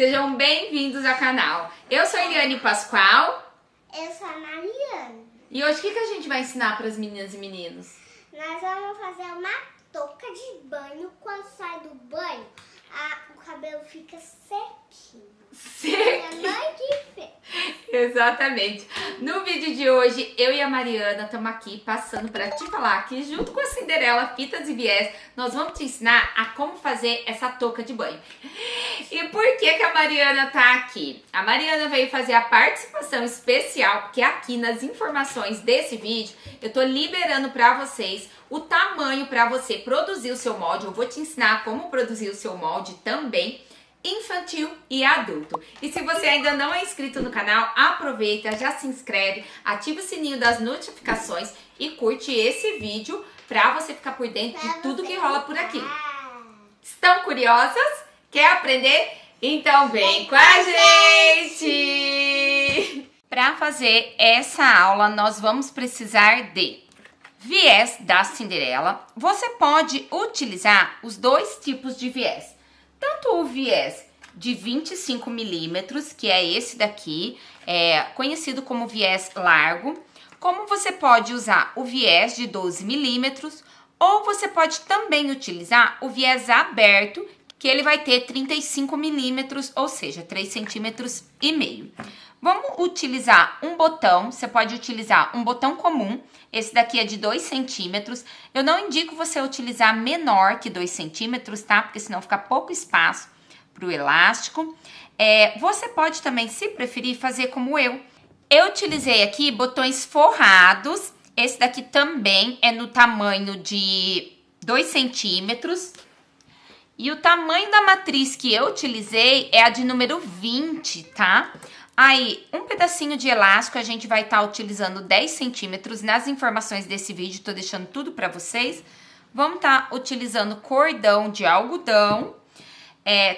Sejam bem-vindos ao canal. Eu sou a Eliane Pascoal. Eu sou a Mariana. E hoje o que a gente vai ensinar para as meninas e meninos? Nós vamos fazer uma touca de banho. Quando sai do banho, o cabelo fica sequinho. Sequinho. Mãe que fez. Exatamente. No vídeo de hoje, eu e a Mariana estamos aqui passando para te falar que junto com a Cinderela Fitas e Viés, nós vamos te ensinar a como fazer essa touca de banho. E por que a Mariana tá aqui? A Mariana veio fazer a participação especial, porque aqui nas informações desse vídeo, eu tô liberando para vocês o tamanho para você produzir o seu molde. Eu vou te ensinar como produzir o seu molde também, infantil e adulto. E se você ainda não é inscrito no canal, aproveita, já se inscreve, ativa o sininho das notificações e curte esse vídeo para você ficar por dentro de tudo que rola por aqui. Estão curiosas? Quer aprender? Então vem com a gente! Para fazer essa aula, nós vamos precisar de viés da Cinderela. Você pode utilizar os dois tipos de viés. Tanto o viés de 25 milímetros, que é esse daqui, conhecido como viés largo, como você pode usar o viés de 12 milímetros, ou você pode também utilizar o viés aberto, que ele vai ter 35 milímetros, ou seja, 3,5 centímetros. Vamos utilizar um botão, você pode utilizar um botão comum, esse daqui é de 2 centímetros. Eu não indico você utilizar menor que 2 centímetros, tá? Porque senão fica pouco espaço para o elástico. Você pode também, se preferir, fazer como eu. Eu utilizei aqui botões forrados, esse daqui também é no tamanho de 2 centímetros. E o tamanho da matriz que eu utilizei é a de número 20, tá? Aí, um pedacinho de elástico, a gente vai estar utilizando 10 centímetros. Nas informações desse vídeo, tô deixando tudo pra vocês. Vamos estar utilizando cordão de algodão,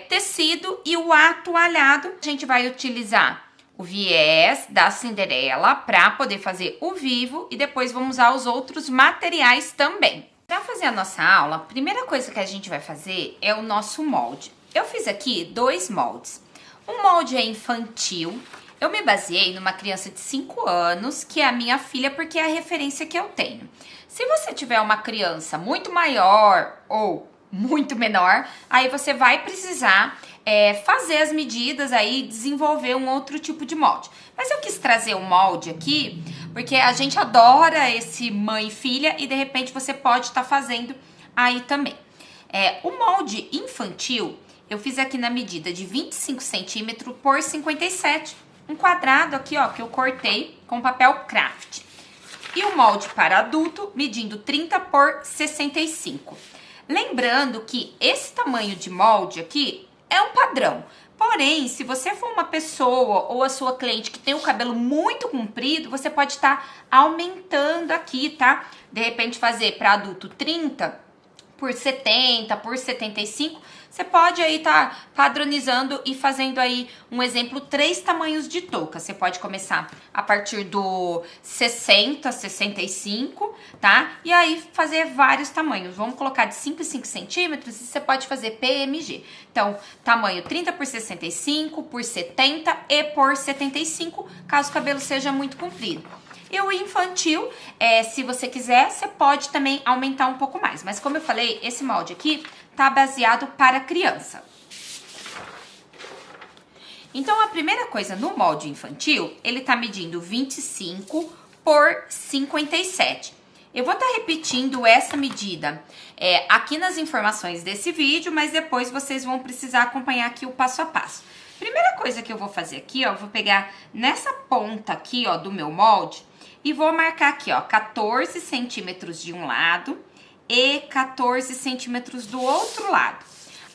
tecido e o atoalhado. A gente vai utilizar o viés da Cinderela para poder fazer o vivo e depois vamos usar os outros materiais também. Para fazer a nossa aula, a primeira coisa que a gente vai fazer é o nosso molde. Eu fiz aqui 2 moldes. O molde é infantil. Eu me baseei numa criança de 5 anos, que é a minha filha, porque é a referência que eu tenho. Se você tiver uma criança muito maior ou muito menor, aí você vai precisar fazer as medidas aí, desenvolver um outro tipo de molde. Mas eu quis trazer um molde aqui, porque a gente adora esse mãe e filha e de repente você pode estar fazendo aí também. O molde infantil, eu fiz aqui na medida de 25 centímetros por 57. Um quadrado aqui, ó, que eu cortei com papel craft. E o molde para adulto, medindo 30 por 65. Lembrando que esse tamanho de molde aqui é um padrão. Porém, se você for uma pessoa ou a sua cliente que tem o cabelo muito comprido, você pode estar aumentando aqui, tá? De repente fazer para adulto 30 por 70, por 75, você pode aí estar padronizando e fazendo aí um exemplo, 3 tamanhos de touca. Você pode começar a partir do 60, 65, tá? E aí fazer vários tamanhos. Vamos colocar de 5 em 5 centímetros e você pode fazer PMG. Então, tamanho 30 por 65, por 70 e por 75, caso o cabelo seja muito comprido. E o infantil, se você quiser, você pode também aumentar um pouco mais. Mas como eu falei, esse molde aqui tá baseado para criança. Então, a primeira coisa no molde infantil, ele tá medindo 25 por 57. Eu vou estar repetindo essa medida aqui nas informações desse vídeo, mas depois vocês vão precisar acompanhar aqui o passo a passo. Primeira coisa que eu vou fazer aqui, ó, eu vou pegar nessa ponta aqui, ó, do meu molde, e vou marcar aqui, ó, 14 centímetros de um lado e 14 centímetros do outro lado.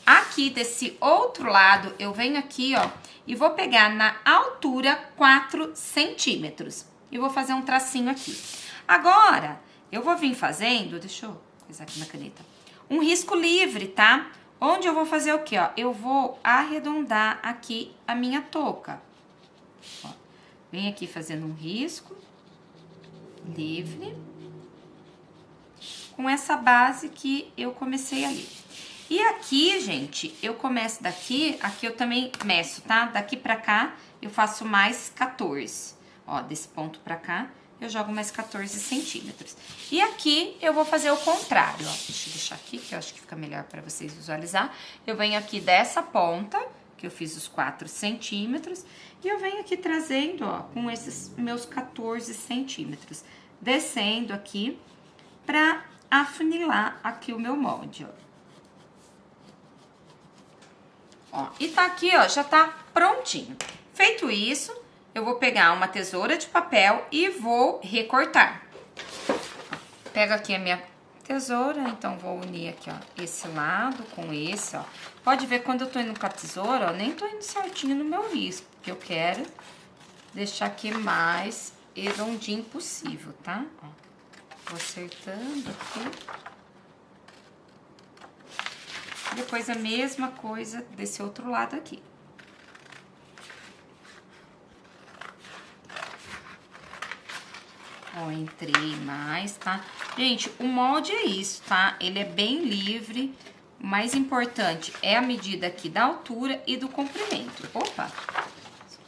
Aqui desse outro lado, eu venho aqui, ó, e vou pegar na altura 4 centímetros. E vou fazer um tracinho aqui. Agora, eu vou vir fazendo, deixa eu coisar aqui na caneta, um risco livre, tá? Onde eu vou fazer o quê, ó? Eu vou arredondar aqui a minha touca. Ó, vem aqui fazendo um risco livre com essa base que eu comecei ali. E aqui, gente, eu começo daqui, aqui eu também meço, tá? Daqui pra cá, eu faço mais 14. Ó, desse ponto pra cá, eu jogo mais 14 centímetros. E aqui, eu vou fazer o contrário, ó. Deixa eu deixar aqui, que eu acho que fica melhor pra vocês visualizar. Eu venho aqui dessa ponta, que eu fiz os 4 centímetros, e eu venho aqui trazendo, ó, com esses meus 14 centímetros. Descendo aqui, pra afunilar aqui o meu molde, ó. Ó, e tá aqui, ó, já tá prontinho. Feito isso, eu vou pegar uma tesoura de papel e vou recortar. Pego aqui a minha tesoura, então vou unir aqui, ó, esse lado com esse, ó. Pode ver quando eu tô indo com a tesoura, ó, nem tô indo certinho no meu risco, porque eu quero deixar aqui mais redondinho possível, tá? Ó, vou acertando aqui. Depois a mesma coisa desse outro lado aqui. Ó, entrei mais, tá? Gente, o molde é isso, tá? Ele é bem livre. O mais importante é a medida aqui da altura e do comprimento. Opa!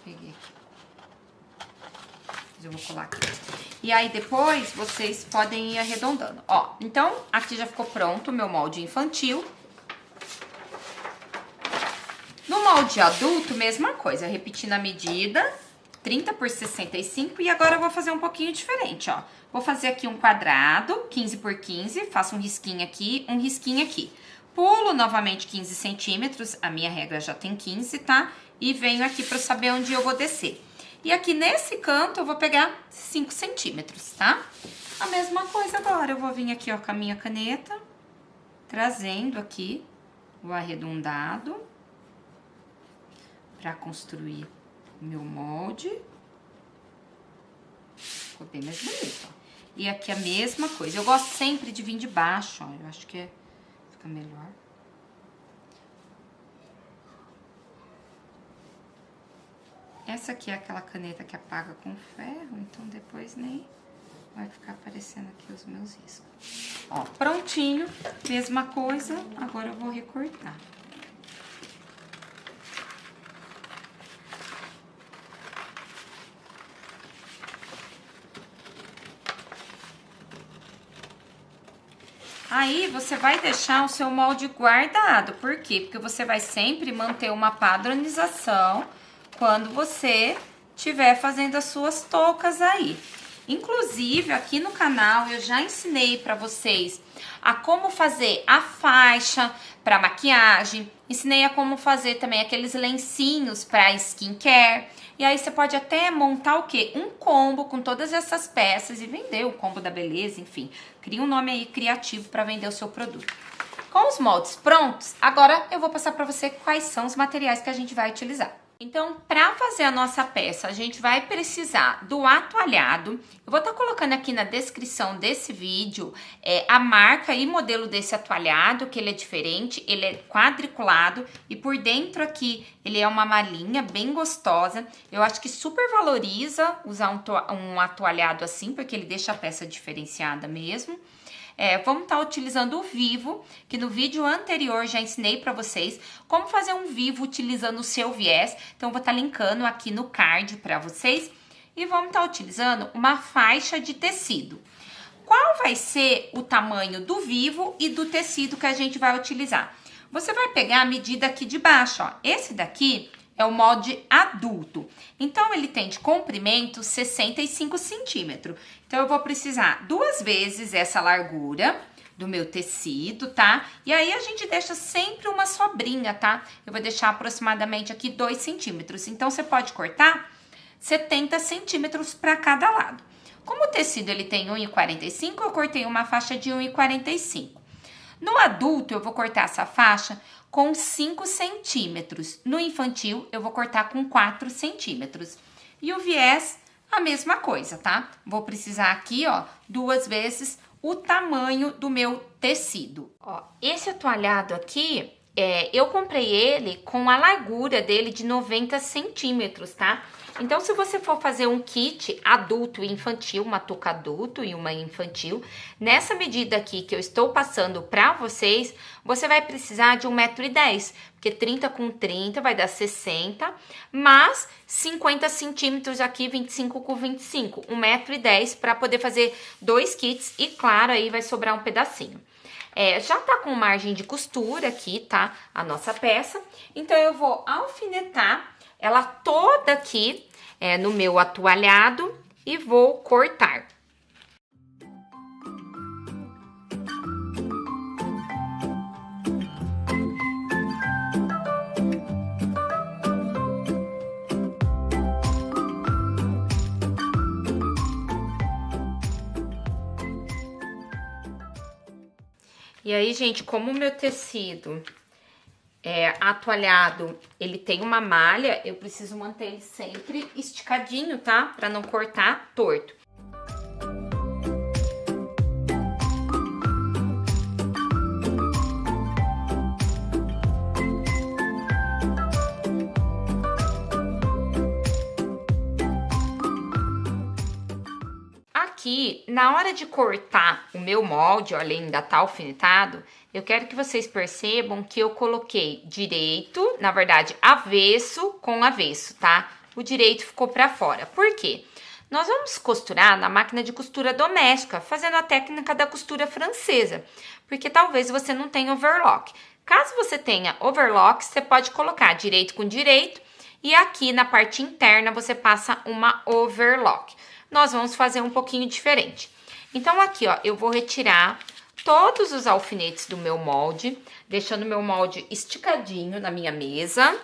Peguei aqui. Eu vou colar aqui. E aí, depois, vocês podem ir arredondando. Ó, então, aqui já ficou pronto o meu molde infantil. No molde adulto, mesma coisa, repetindo a medida, 30 por 65, e agora eu vou fazer um pouquinho diferente, ó. Vou fazer aqui um quadrado, 15 por 15, faço um risquinho aqui, um risquinho aqui. Pulo novamente 15 centímetros, a minha regra já tem 15, tá? E venho aqui pra saber onde eu vou descer. E aqui nesse canto eu vou pegar 5 centímetros, tá? A mesma coisa agora, eu vou vir aqui, ó, com a minha caneta, trazendo aqui o arredondado, para construir o meu molde. Ficou bem mais bonito, ó. E aqui a mesma coisa. Eu gosto sempre de vir de baixo, ó. Eu acho que fica melhor. Essa aqui é aquela caneta que apaga com ferro, então depois nem vai ficar aparecendo aqui os meus riscos. Ó, prontinho. Mesma coisa. Agora eu vou recortar. Aí, você vai deixar o seu molde guardado. Por quê? Porque você vai sempre manter uma padronização quando você estiver fazendo as suas toucas aí. Inclusive, aqui no canal, eu já ensinei para vocês a como fazer a faixa para maquiagem. Ensinei a como fazer também aqueles lencinhos para skincare. E aí, você pode até montar o quê? Um combo com todas essas peças e vender o combo da beleza, enfim. Cria um nome aí criativo para vender o seu produto. Com os moldes prontos, agora eu vou passar para você quais são os materiais que a gente vai utilizar. Então, para fazer a nossa peça, a gente vai precisar do atoalhado. Eu vou estar colocando aqui na descrição desse vídeo a marca e modelo desse atoalhado, que ele é diferente, ele é quadriculado e por dentro aqui ele é uma malinha bem gostosa. Eu acho que super valoriza usar um atoalhado assim, porque ele deixa a peça diferenciada mesmo. Vamos estar utilizando o vivo, que no vídeo anterior já ensinei para vocês como fazer um vivo utilizando o seu viés. Então, eu vou estar linkando aqui no card para vocês. E vamos estar utilizando uma faixa de tecido. Qual vai ser o tamanho do vivo e do tecido que a gente vai utilizar? Você vai pegar a medida aqui de baixo, ó. Esse daqui é o molde adulto. Então, ele tem de comprimento 65 centímetros. Então, eu vou precisar 2 vezes essa largura do meu tecido, tá? E aí, a gente deixa sempre uma sobrinha, tá? Eu vou deixar aproximadamente aqui 2 centímetros. Então, você pode cortar 70 centímetros para cada lado. Como o tecido ele tem 1,45, eu cortei uma faixa de 1,45. No adulto, eu vou cortar essa faixa com 5 centímetros. No infantil, eu vou cortar com 4 centímetros. E o viés, a mesma coisa, tá? Vou precisar aqui, ó, 2 vezes o tamanho do meu tecido. Ó, esse atoalhado aqui, eu comprei ele com a largura dele de 90 centímetros, tá? Então, se você for fazer um kit adulto e infantil, uma touca adulto e uma infantil, nessa medida aqui que eu estou passando pra vocês, você vai precisar de 1,10 m, porque 30 com 30 vai dar 60, mas 50 centímetros aqui, 25 com 25, 1,10 m para poder fazer 2 kits e, claro, aí vai sobrar um pedacinho. Já tá com margem de costura aqui, tá? A nossa peça. Então, eu vou alfinetar ela toda aqui no meu atoalhado e vou cortar. E aí, gente, como o meu tecido atoalhado, ele tem uma malha, eu preciso manter ele sempre esticadinho, tá? Pra não cortar torto. Aqui, na hora de cortar o meu molde, olha, ainda tá alfinetado, eu quero que vocês percebam que eu coloquei direito, na verdade, avesso com avesso, tá? O direito ficou pra fora. Por quê? Nós vamos costurar na máquina de costura doméstica, fazendo a técnica da costura francesa, porque talvez você não tenha overlock. Caso você tenha overlock, você pode colocar direito com direito e aqui na parte interna você passa uma overlock. Nós vamos fazer um pouquinho diferente. Então, aqui, ó, eu vou retirar todos os alfinetes do meu molde, deixando o meu molde esticadinho na minha mesa.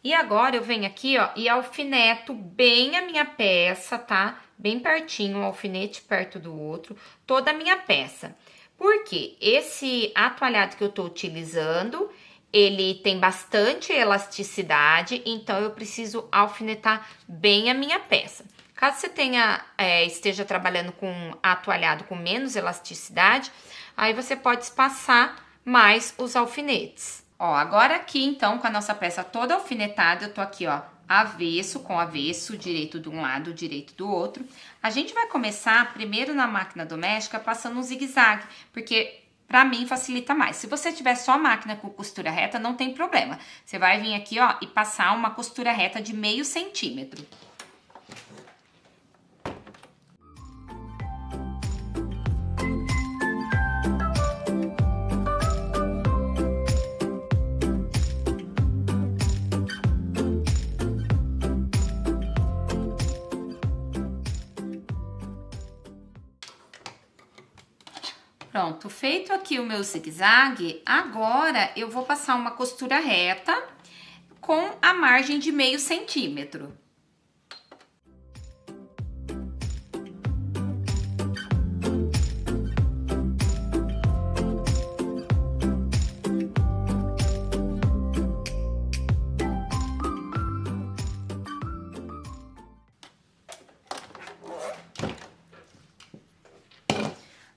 E agora, eu venho aqui, ó, e alfineto bem a minha peça, tá? Bem pertinho, um alfinete perto do outro, toda a minha peça. Porque esse atoalhado que eu tô utilizando, ele tem bastante elasticidade, então eu preciso alfinetar bem a minha peça. Caso você esteja trabalhando com atoalhado com menos elasticidade, aí você pode espaçar mais os alfinetes. Ó, agora aqui, então, com a nossa peça toda alfinetada, eu tô aqui, ó, avesso com avesso, direito de um lado, direito do outro. A gente vai começar primeiro na máquina doméstica passando um zigue-zague, porque pra mim facilita mais. Se você tiver só máquina com costura reta, não tem problema. Você vai vir aqui, ó, e passar uma costura reta de meio centímetro. Pronto, feito aqui o meu zigue-zague, agora eu vou passar uma costura reta com a margem de meio centímetro.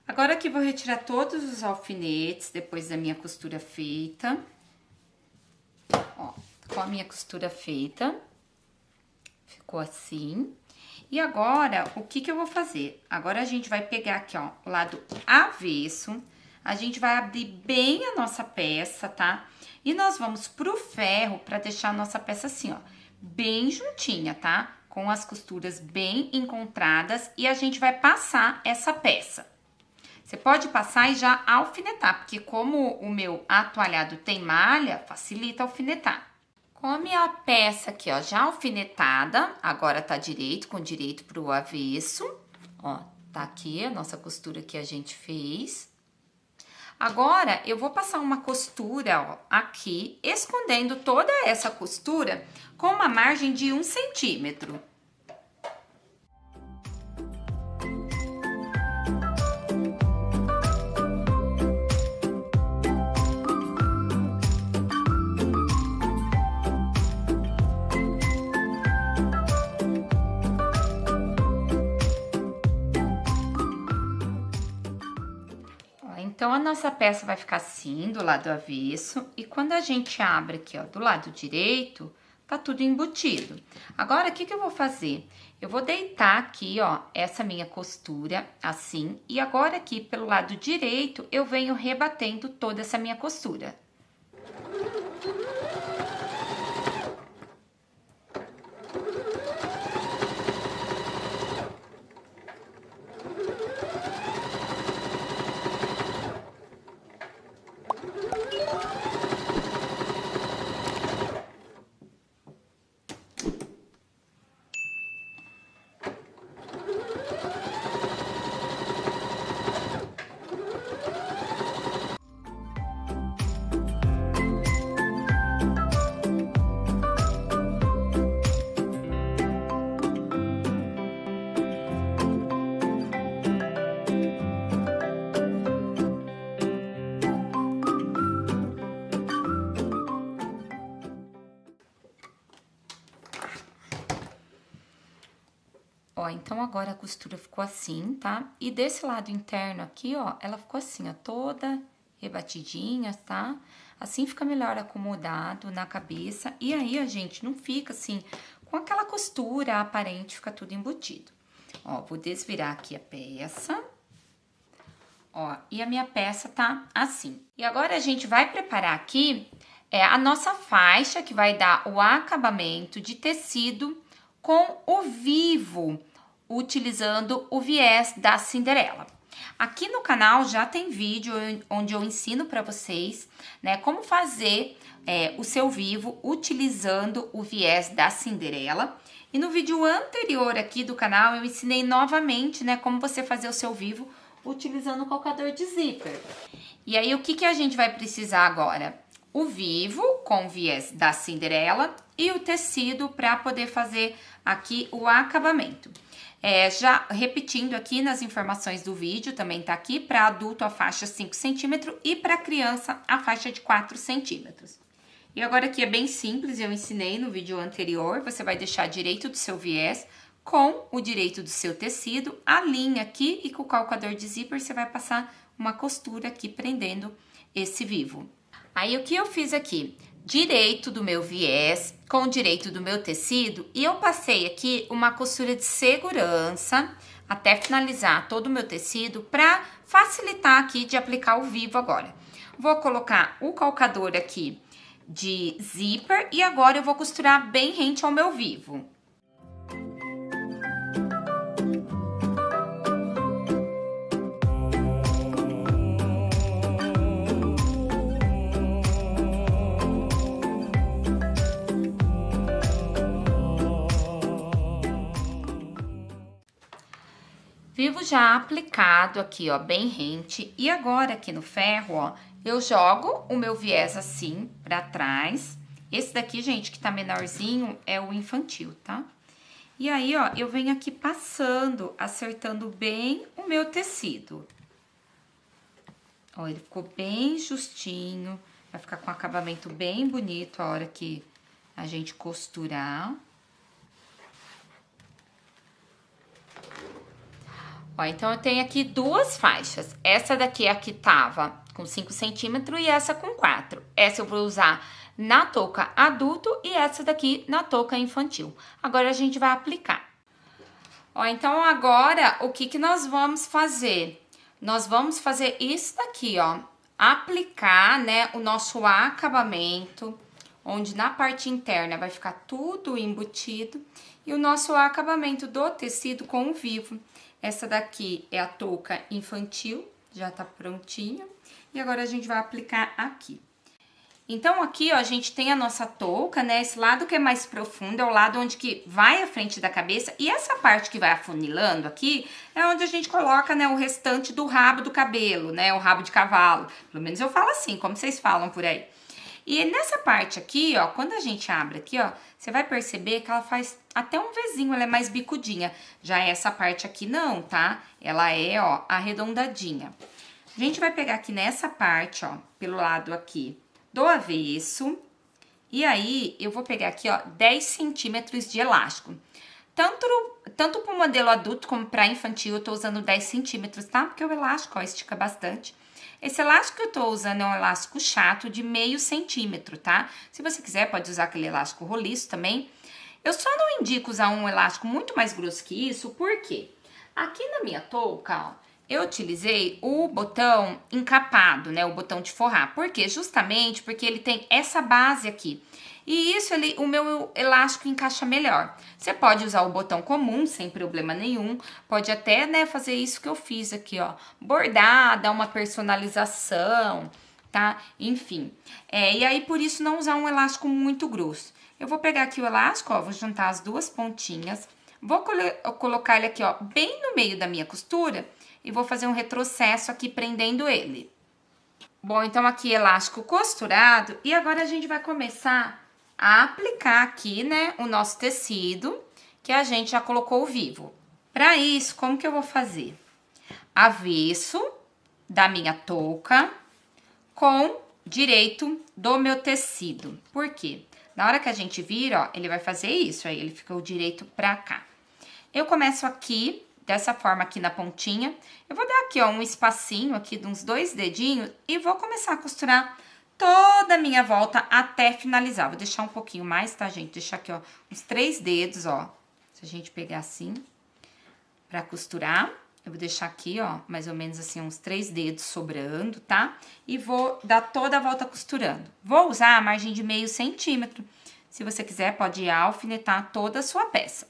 Agora aqui vou retirar todos os alfinetes depois da minha costura feita. Ó, com a minha costura feita, ficou assim. E agora, o que que eu vou fazer? Agora a gente vai pegar aqui, ó, o lado avesso, a gente vai abrir bem a nossa peça, tá? E nós vamos pro ferro pra deixar a nossa peça assim, ó, bem juntinha, tá? Com as costuras bem encontradas e a gente vai passar essa peça. Você pode passar e já alfinetar, porque como o meu atoalhado tem malha, facilita alfinetar. Com a minha peça aqui, ó, já alfinetada, agora tá direito, com direito pro avesso. Ó, tá aqui a nossa costura que a gente fez. Agora, eu vou passar uma costura, ó, aqui, escondendo toda essa costura com uma margem de 1 centímetro. Então, a nossa peça vai ficar assim, do lado avesso. E quando a gente abre aqui, ó, do lado direito, tá tudo embutido. Agora, o que que eu vou fazer? Eu vou deitar aqui, ó, essa minha costura, assim. E agora aqui, pelo lado direito, eu venho rebatendo toda essa minha costura. Ó, então agora a costura ficou assim, tá? E desse lado interno aqui, ó, ela ficou assim, ó, toda rebatidinha, tá? Assim fica melhor acomodado na cabeça. E aí, a gente não fica assim, com aquela costura aparente, fica tudo embutido. Ó, vou desvirar aqui a peça. Ó, e a minha peça tá assim. E agora a gente vai preparar aqui a nossa faixa, que vai dar o acabamento de tecido com o vivo, utilizando o viés da Cinderela. Aqui no canal já tem vídeo onde eu ensino para vocês, né, como fazer o seu vivo utilizando o viés da Cinderela. E no vídeo anterior aqui do canal eu ensinei novamente, né, como você fazer o seu vivo utilizando o calcador de zíper. E aí, o que que a gente vai precisar agora? O vivo com viés da Cinderela e o tecido para poder fazer aqui o acabamento. Já repetindo aqui nas informações do vídeo, também tá aqui, para adulto a faixa 5 centímetros e para criança a faixa de 4 centímetros. E agora aqui é bem simples, eu ensinei no vídeo anterior, você vai deixar direito do seu viés com o direito do seu tecido, a linha aqui e com o calcador de zíper você vai passar uma costura aqui prendendo esse vivo. Aí, o que eu fiz aqui? Direito do meu viés com o direito do meu tecido e eu passei aqui uma costura de segurança até finalizar todo o meu tecido para facilitar aqui de aplicar o vivo agora. Vou colocar o calcador aqui de zíper e agora eu vou costurar bem rente ao meu vivo. Vivo já aplicado aqui, ó, bem rente. E agora aqui no ferro, ó, eu jogo o meu viés assim pra trás. Esse daqui, gente, que tá menorzinho, é o infantil, tá? E aí, ó, eu venho aqui passando, acertando bem o meu tecido. Ó, ele ficou bem justinho, vai ficar com um acabamento bem bonito a hora que a gente costurar. Ó, então, eu tenho aqui duas faixas. Essa daqui é a que tava com 5 centímetros e essa com 4. Essa eu vou usar na touca adulto e essa daqui na touca infantil. Agora, a gente vai aplicar. Ó, então, agora, o que que nós vamos fazer? Nós vamos fazer isso daqui, ó. Aplicar, né, o nosso acabamento, onde na parte interna vai ficar tudo embutido. E o nosso acabamento do tecido com o vivo. Essa daqui é a touca infantil, já tá prontinha. E agora a gente vai aplicar aqui. Então, aqui, ó, a gente tem a nossa touca, né? Esse lado que é mais profundo é o lado onde que vai à frente da cabeça. E essa parte que vai afunilando aqui é onde a gente coloca, né, o restante do rabo do cabelo, né? O rabo de cavalo. Pelo menos eu falo assim, como vocês falam por aí. E nessa parte aqui, ó, quando a gente abre aqui, ó, você vai perceber que ela faz até um Vzinho, ela é mais bicudinha. Já essa parte aqui não, tá? Ela é, ó, arredondadinha. A gente vai pegar aqui nessa parte, ó, pelo lado aqui do avesso. E aí, eu vou pegar aqui, ó, 10 centímetros de elástico. Tanto pro modelo adulto como pra infantil, eu tô usando 10 centímetros, tá? Porque o elástico, ó, estica bastante. Esse elástico que eu tô usando é um elástico chato de meio centímetro, tá? Se você quiser, pode usar aquele elástico roliço também. Eu só não indico usar um elástico muito mais grosso que isso, por quê? Aqui na minha touca, ó, eu utilizei o botão encapado, né? O botão de forrar. Por quê? Justamente porque ele tem essa base aqui. E isso, o meu elástico encaixa melhor. Você pode usar o botão comum, sem problema nenhum. Pode até, né, fazer isso que eu fiz aqui, ó. Bordar, dar uma personalização, tá? Enfim. E aí, por isso, não usar um elástico muito grosso. Eu vou pegar aqui o elástico, ó, vou juntar as duas pontinhas. Vou colocar ele aqui, ó, bem no meio da minha costura. E vou fazer um retrocesso aqui, prendendo ele. Bom, então aqui elástico costurado. E agora a gente vai começar a aplicar aqui, né, o nosso tecido, que a gente já colocou vivo. Para isso, como que eu vou fazer? Avesso da minha touca com direito do meu tecido. Por quê? Na hora que a gente vira, ó, ele vai fazer isso, aí ele ficou direito pra cá. Eu começo aqui, dessa forma aqui na pontinha. Eu vou dar aqui, ó, um espacinho aqui de uns 2 dedinhos e vou começar a costurar toda a minha volta até finalizar. Vou deixar um pouquinho mais, tá, gente? Deixar aqui, ó, uns 3 dedos, ó. Se a gente pegar assim, pra costurar. Eu vou deixar aqui, ó, mais ou menos assim, uns 3 dedos sobrando, tá? E vou dar toda a volta costurando. Vou usar a margem de meio centímetro. Se você quiser, pode alfinetar toda a sua peça.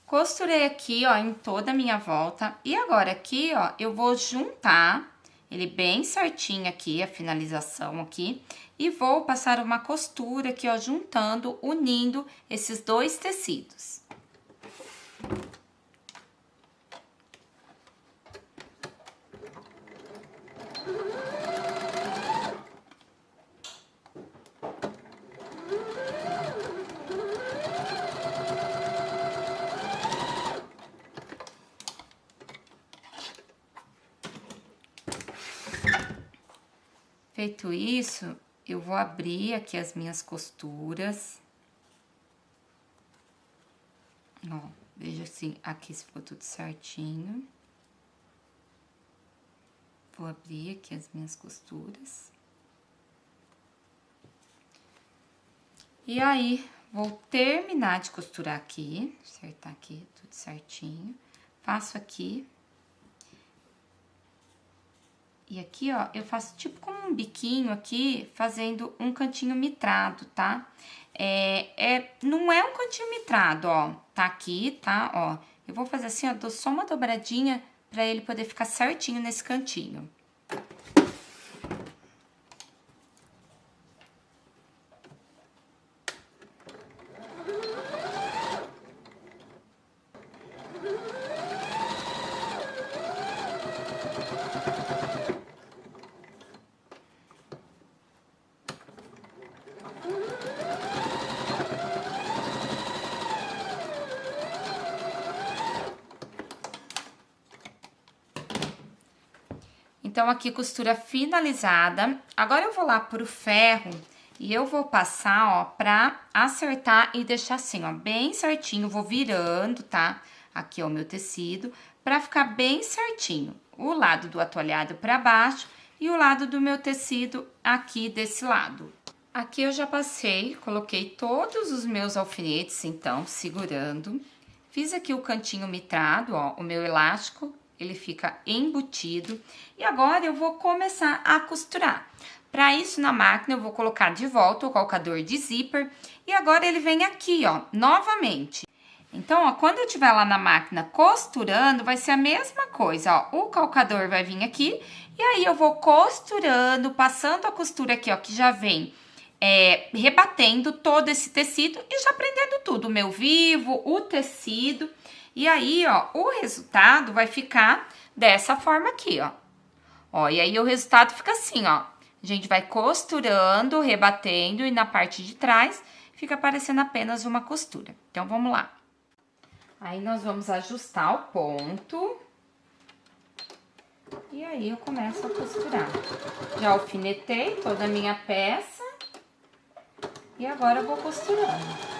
Costurei aqui, ó, em toda a minha volta. E agora aqui, ó, eu vou juntar ele bem certinho aqui, a finalização aqui. E vou passar uma costura aqui, ó, juntando, unindo esses 2 tecidos. Feito isso, eu vou abrir aqui as minhas costuras. Ó, veja assim, aqui se ficou tudo certinho. Vou abrir aqui as minhas costuras. E aí, vou terminar de costurar aqui, acertar aqui tudo certinho. Faço aqui. E aqui, ó, eu faço tipo como um biquinho aqui, fazendo um cantinho mitrado, tá? Não é um cantinho mitrado, ó, tá aqui, tá? Ó, eu vou fazer assim, ó, dou só uma dobradinha pra ele poder ficar certinho nesse cantinho. Então, aqui costura finalizada. Agora, eu vou lá pro ferro e eu vou passar, ó, pra acertar e deixar assim, ó, bem certinho. Vou virando, tá? Aqui, ó, o meu tecido, pra ficar bem certinho. O lado do atualhado pra baixo e o lado do meu tecido aqui desse lado. Aqui eu já passei, coloquei todos os meus alfinetes, então, segurando. Fiz aqui o cantinho mitrado, ó, o meu elástico. Ele fica embutido. E agora eu vou começar a costurar. Para isso, na máquina, eu vou colocar de volta o colocador de zíper. E agora ele vem aqui, ó, novamente. Então, ó, quando eu estiver lá na máquina costurando, vai ser a mesma coisa, ó. O calcador vai vir aqui e aí eu vou costurando, passando a costura aqui, ó, que já vem rebatendo todo esse tecido e já prendendo tudo, o meu vivo, o tecido. E aí, ó, o resultado vai ficar dessa forma aqui, ó. Ó, e aí o resultado fica assim, ó. A gente vai costurando, rebatendo e na parte de trás fica aparecendo apenas uma costura. Então, vamos lá. Aí, nós vamos ajustar o ponto. E aí, eu começo a costurar. Já alfinetei toda a minha peça. E agora eu vou costurando.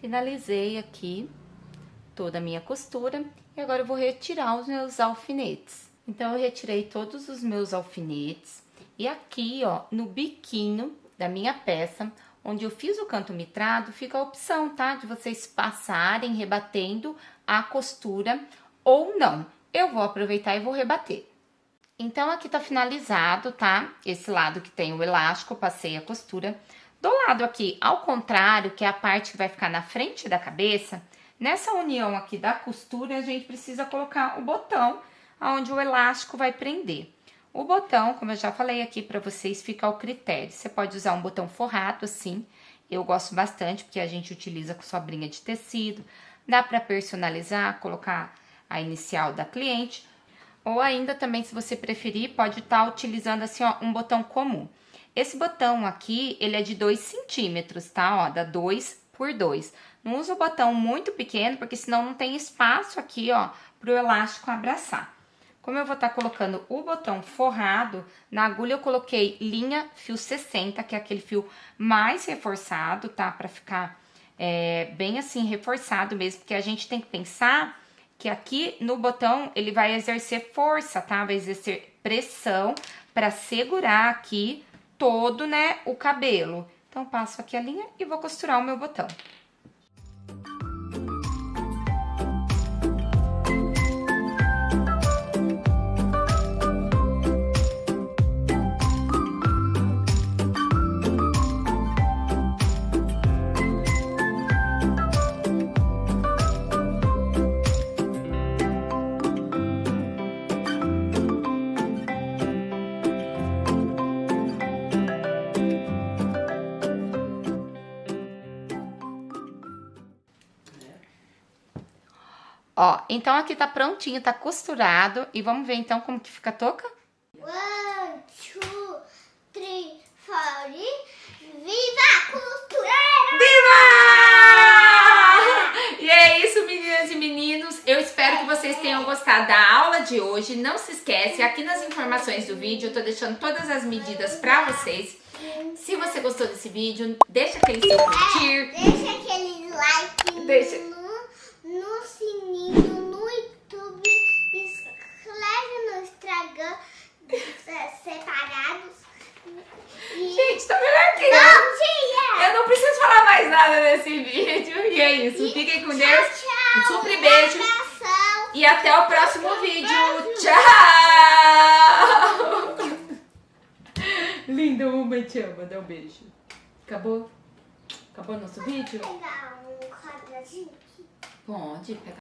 Finalizei aqui toda a minha costura e agora eu vou retirar os meus alfinetes. Então, eu retirei todos os meus alfinetes e aqui, ó, no biquinho da minha peça, onde eu fiz o canto mitrado, fica a opção, tá? De vocês passarem rebatendo a costura ou não. Eu vou aproveitar e vou rebater. Então, aqui tá finalizado, tá? Esse lado que tem o elástico, eu passei a costura. Do lado aqui, ao contrário, que é a parte que vai ficar na frente da cabeça, nessa união aqui da costura, a gente precisa colocar o botão onde o elástico vai prender. O botão, como eu já falei aqui pra vocês, fica ao critério. Você pode usar um botão forrado assim, eu gosto bastante porque a gente utiliza com sobrinha de tecido. Dá pra personalizar, colocar a inicial da cliente. Ou ainda também, se você preferir, pode estar utilizando assim, ó, um botão comum. Esse botão aqui, ele é de 2 centímetros, tá? Ó, dá 2 por 2. Não usa o botão muito pequeno, porque senão não tem espaço aqui, ó, pro elástico abraçar. Como eu vou estar colocando o botão forrado, na agulha eu coloquei linha fio 60, que é aquele fio mais reforçado, tá? Pra ficar bem assim, reforçado mesmo, porque a gente tem que pensar que aqui no botão ele vai exercer força, tá? Vai exercer pressão pra segurar aqui todo, né, o cabelo. Então, passo aqui a linha e vou costurar o meu botão. Ó, então aqui tá prontinho, tá costurado. E vamos ver então como que fica a touca? 1, 2, 3, 4. Viva a costureira! Viva! E é isso, meninas e meninos. Eu espero que vocês tenham gostado da aula de hoje. Não se esquece, aqui nas informações do vídeo eu tô deixando todas as medidas pra vocês. Se você gostou desse vídeo, deixa aquele seu curtir. Deixa aquele like no sininho, no YouTube, inscreve no Instagram separados. Gente, tá melhor que eu não preciso falar mais nada nesse vídeo. E é isso, fiquem com Deus. Um super beijo. E até o próximo vídeo. Tchau! Linda, mamãe te ama. Dá um beijo. Acabou? Acabou o nosso vídeo? Vou pegar um quadradinho aqui. Pode pegar.